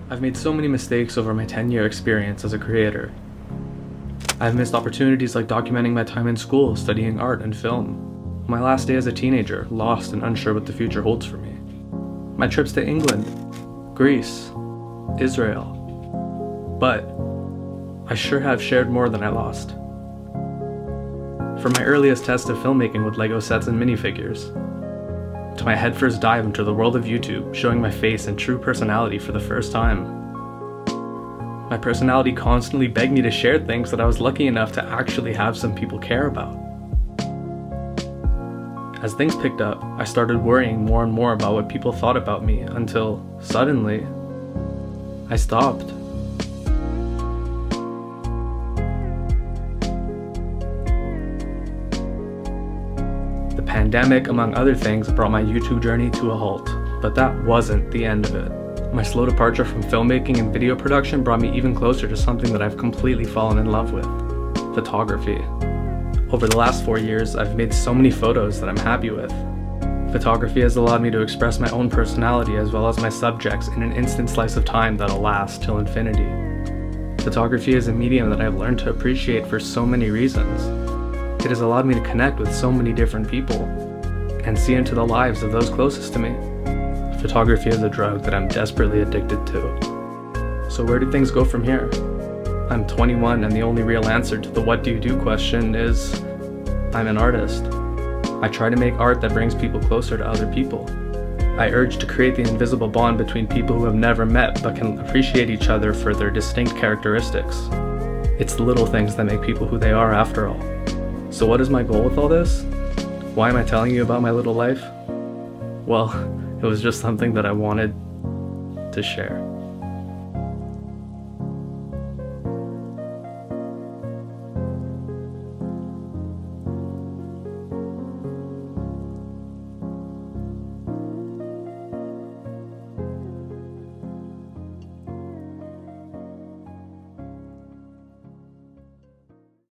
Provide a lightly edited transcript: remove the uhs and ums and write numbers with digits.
I've made so many mistakes over my 10-year experience as a creator. I've missed opportunities like documenting my time in school, studying art and film. My last day as a teenager, lost and unsure what the future holds for me. My trips to England, Greece, Israel. But I sure have shared more than I lost. From my earliest test of filmmaking with Lego sets and minifigures, to my headfirst dive into the world of YouTube, showing my face and true personality for the first time. My personality constantly begged me to share things that I was lucky enough to actually have some people care about. As things picked up, I started worrying more and more about what people thought about me until, suddenly, I stopped. The pandemic, among other things, brought my YouTube journey to a halt, but that wasn't the end of it. My slow departure from filmmaking and video production brought me even closer to something that I've completely fallen in love with: photography. Over the last 4 years, I've made so many photos that I'm happy with. Photography has allowed me to express my own personality as well as my subjects in an instant slice of time that'll last till infinity. Photography is a medium that I've learned to appreciate for so many reasons. It has allowed me to connect with so many different people and see into the lives of those closest to me. Photography is a drug that I'm desperately addicted to. So where do things go from here? I'm 21 and the only real answer to the "what do you do" question is, I'm an artist. I try to make art that brings people closer to other people. I urge to create the invisible bond between people who have never met but can appreciate each other for their distinct characteristics. It's the little things that make people who they are after all. So what is my goal with all this? Why am I telling you about my little life? Well, it was just something that I wanted to share.